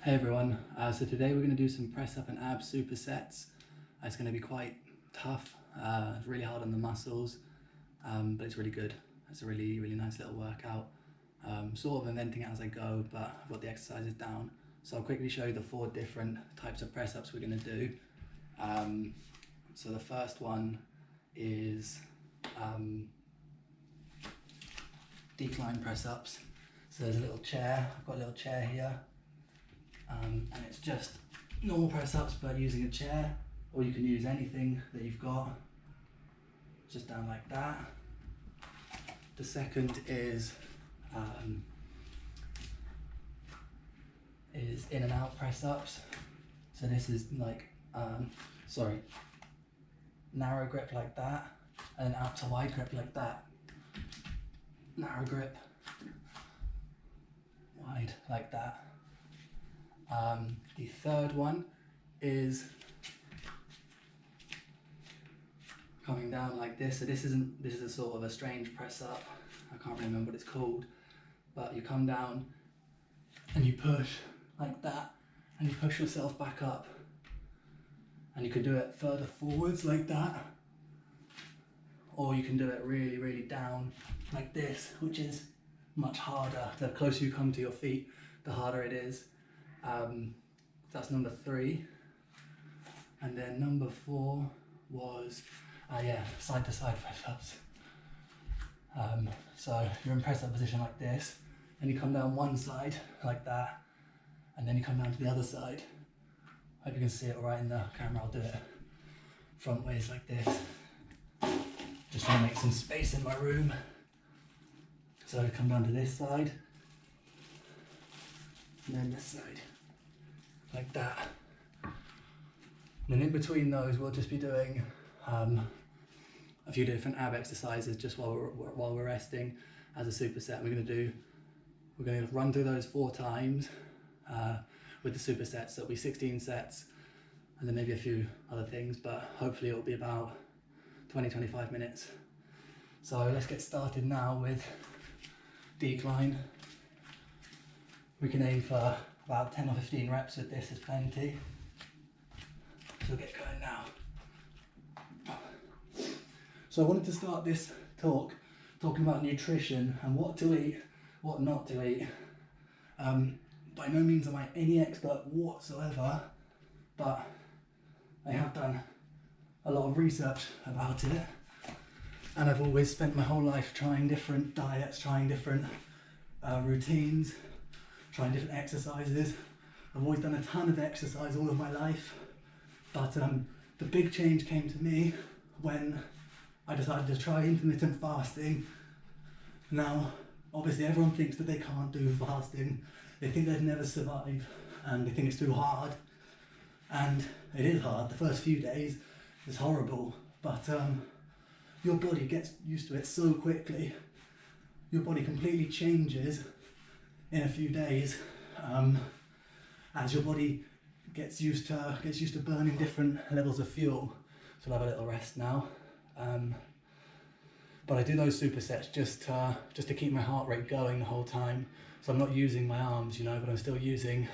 Hey everyone, so today we're going to do some press up and ab supersets. It's going to be quite tough, it's really hard on the muscles, but it's really good. It's a really nice little workout. Sort of inventing it as I go, but I've got the exercises down. So I'll quickly show you the 4 different types of press ups we're going to do. So the first one is decline press ups. So there's a little chair, I've got a little chair here. And it's just normal press ups but using a chair, or you can use anything that you've got, just down like that. The second is in and out press ups. So this is like narrow grip like that, and then out to wide grip like that. Narrow grip, wide like that. The third one is coming down like this. So this is a sort of a strange press up. I can't remember what it's called, but you come down and you push like that, and you push yourself back up, and you can do it further forwards like that, or you can do it really down like this, which is much harder. The closer you come to your feet, the harder it is. That's number 3, and then number 4 was side to side press ups. So you're in press up position like this, and you come down one side like that, and then you come down to the other side. Hope you can see it all right in the camera. I'll do it front ways like this. Just trying to make some space in my room. So come down to this side, and then this side, like that. And then in between those, we'll just be doing a few different ab exercises just while we're resting as a superset. We're going to run through those 4 times with the supersets. So it'll be 16 sets, and then maybe a few other things, but hopefully it'll be about 20-25 minutes. So let's get started now with decline. We can aim for about 10 or 15 reps with this, is plenty. So we'll get going now. So I wanted to start this talk talking about nutrition and what to eat, what not to eat. By no means am I any expert whatsoever, but I have done a lot of research about it, and I've always spent my whole life trying different diets, trying different routines, trying different exercises. I've always done a ton of exercise all of my life, but the big change came to me when I decided to try intermittent fasting. Now, obviously everyone thinks that they can't do fasting. They think they'd never survive, and they think it's too hard. And it is hard. The first few days is horrible, but your body gets used to it so quickly. Your body completely changes in a few days as your body gets used to burning different levels of fuel. So I'll have a little rest now. But I do those supersets just to keep my heart rate going the whole time. So I'm not using my arms, but I'm still using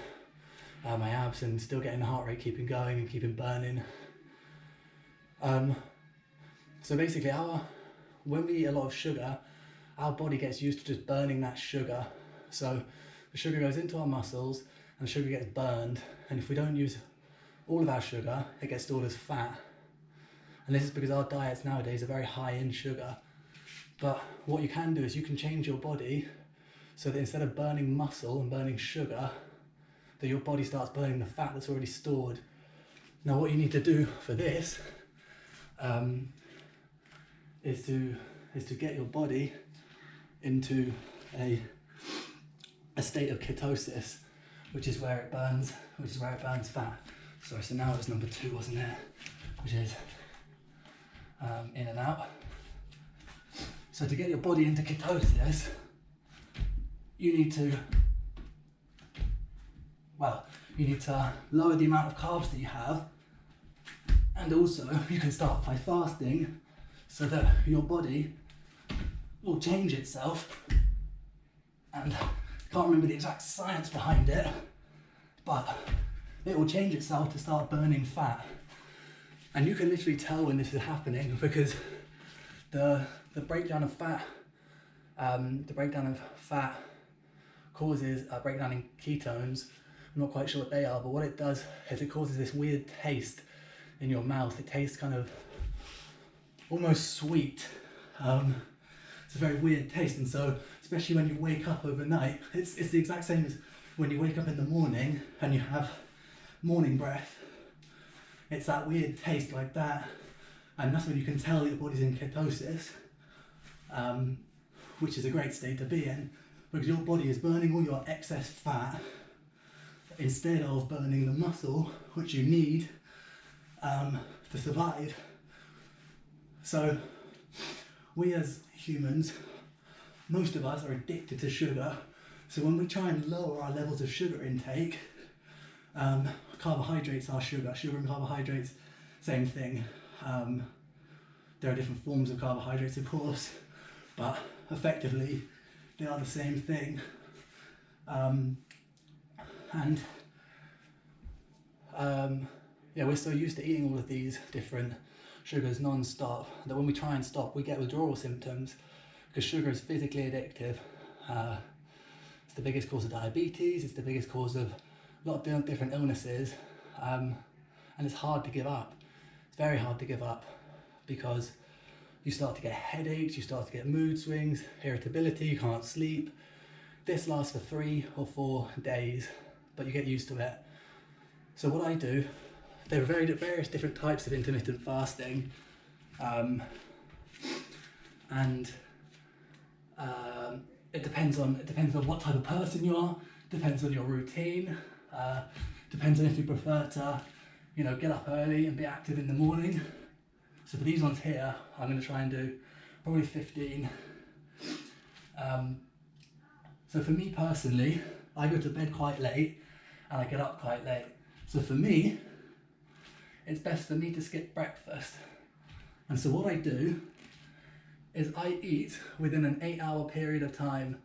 my abs and still getting the heart rate keeping going and keeping burning. So basically when we eat a lot of sugar, our body gets used to just burning that sugar. So the sugar goes into our muscles and the sugar gets burned, and if we don't use all of our sugar, it gets stored as fat. And this is because our diets nowadays are very high in sugar. But what you can do is you can change your body so that instead of burning muscle and burning sugar, that your body starts burning the fat that's already stored. Now what you need to do for this is to get your body into a state of ketosis, which is where it burns fat. Sorry, so now it's number 2, wasn't it? Which is in and out. So to get your body into ketosis, you need to lower the amount of carbs that you have, and also you can start by fasting so that your body will change itself. And I can't remember the exact science behind it, but it will change itself to start burning fat. And you can literally tell when this is happening because the breakdown of fat, causes a breakdown in ketones. I'm not quite sure what they are, but what it does is it causes this weird taste in your mouth. It tastes kind of almost sweet. It's a very weird taste, and so especially when you wake up overnight, it's the exact same as when you wake up in the morning and you have morning breath. It's that weird taste like that, and that's when you can tell your body's in ketosis, which is a great state to be in, because your body is burning all your excess fat instead of burning the muscle which you need to survive. So we as humans, most of us are addicted to sugar. So when we try and lower our levels of sugar intake, carbohydrates are sugar. Sugar and carbohydrates, same thing. There are different forms of carbohydrates, of course, but effectively they are the same thing. Yeah, we're so used to eating all of these different sugars non-stop that when we try and stop, we get withdrawal symptoms because sugar is physically addictive. It's the biggest cause of diabetes, it's the biggest cause of a lot of different illnesses, and it's hard to give up. It's very hard to give up because you start to get headaches, you start to get mood swings, irritability, you can't sleep. This lasts for 3 or 4 days, but you get used to it. So what I do, there are various different types of intermittent fasting, it depends on what type of person you are, depends on your routine, depends on if you prefer to, get up early and be active in the morning. So for these ones here, I'm going to try and do probably 15. So for me personally, I go to bed quite late and I get up quite late. So for me, it's best for me to skip breakfast. And so what I do is I eat within an 8-hour period of time.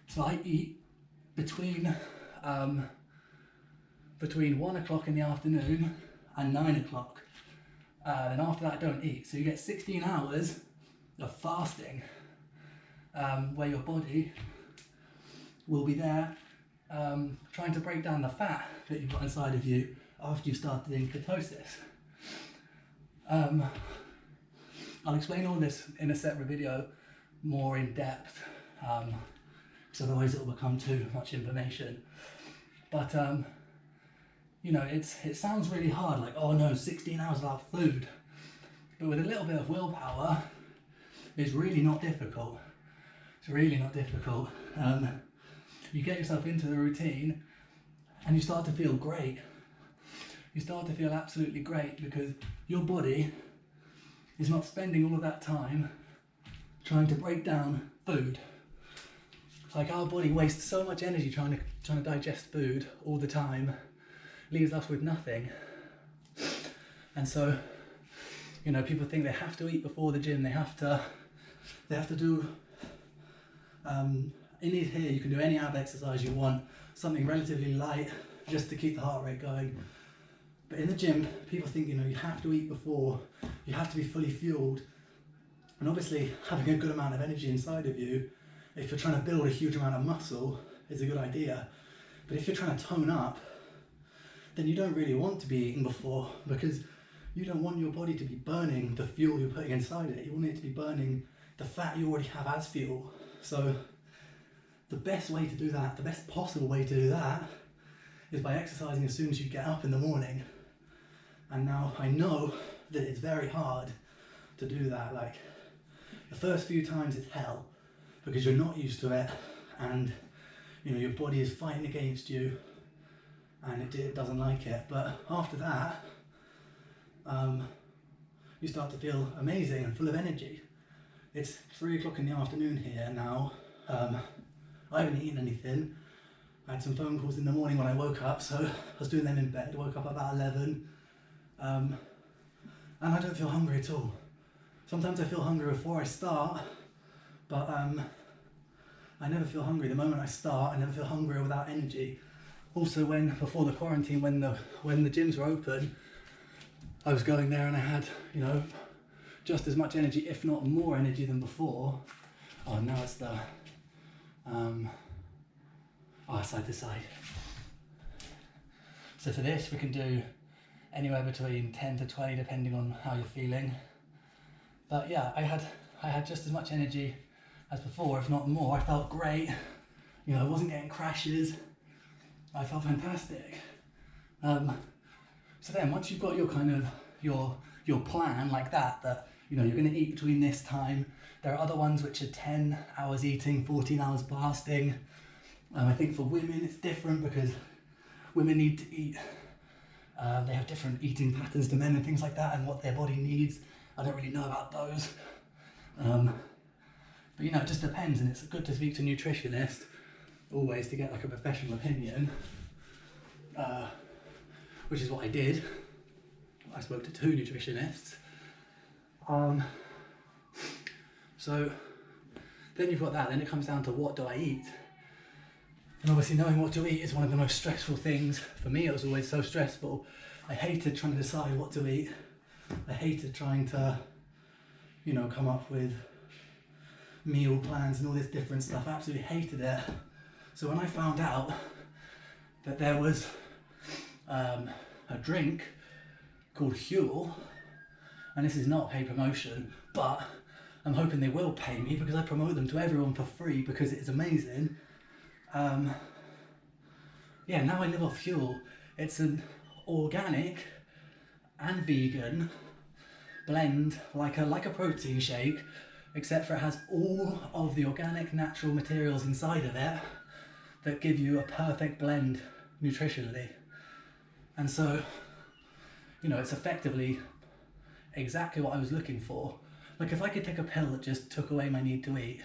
So I eat between 1 o'clock in the afternoon and 9 o'clock. And after that I don't eat. So you get 16 hours of fasting where your body will be there trying to break down the fat that you've got inside of you after you've started in ketosis. I'll explain all this in a separate video more in depth, because otherwise it will become too much information. But it sounds really hard, like, oh no, 16 hours without food. But with a little bit of willpower, it's really not difficult. It's really not difficult. You get yourself into the routine and you start to feel great. You start to feel absolutely great because your body is not spending all of that time trying to break down food. Like our body wastes so much energy trying to digest food all the time, leaves us with nothing. And so, people think they have to eat before the gym, they have to do, in here you can do any ab exercise you want, something relatively light just to keep the heart rate going. But in the gym, people think, you have to eat before, you have to be fully fueled. And obviously having a good amount of energy inside of you, if you're trying to build a huge amount of muscle, is a good idea. But if you're trying to tone up, then you don't really want to be eating before, because you don't want your body to be burning the fuel you're putting inside it. You want it to be burning the fat you already have as fuel. So the best way to do that, the best possible way to do that, is by exercising as soon as you get up in the morning. And now I know that it's very hard to do that. Like, the first few times it's hell because you're not used to it, and your body is fighting against you and it doesn't like it. But after that, you start to feel amazing and full of energy. It's 3 o'clock in the afternoon here now. I haven't eaten anything. I had some phone calls in the morning when I woke up, so I was doing them in bed. Woke up about 11, and I don't feel hungry at all. Sometimes I feel hungry before I start, but I never feel hungry. The moment I start, I never feel hungry or without energy. Also, before the quarantine, when the gyms were open, I was going there and I had, you know, just as much energy, if not more energy than before. Oh, now it's the side to side. So for this, we can do anywhere between 10 to 20, depending on how you're feeling. But yeah, I had just as much energy as before, if not more. I felt great. You know, I wasn't getting crashes. I felt fantastic. So then, once you've got your kind of your plan like that, you know, you're going to eat between this time. There are other ones which are 10 hours eating, 14 hours fasting. I think for women it's different because women need to eat. They have different eating patterns to men and things like that, and what their body needs. I don't really know about those. But you know, it just depends, and it's good to speak to a nutritionist always to get like a professional opinion, which is what I did. I spoke to 2 nutritionists. So then you've got that, then it comes down to what do I eat? And obviously knowing what to eat is one of the most stressful things. For me, it was always so stressful. I hated trying to decide what to eat. I hated trying to, you know, come up with meal plans and all this different stuff. I absolutely hated it. So when I found out that there was a drink called Huel, and this is not a paid promotion, but I'm hoping they will pay me because I promote them to everyone for free because it's amazing. Yeah, now I live off Huel. It's an organic and vegan blend, like a protein shake, except for it has all of the organic natural materials inside of it that give you a perfect blend nutritionally. And so, you know, it's effectively exactly what I was looking for. Like if I could take a pill that just took away my need to eat,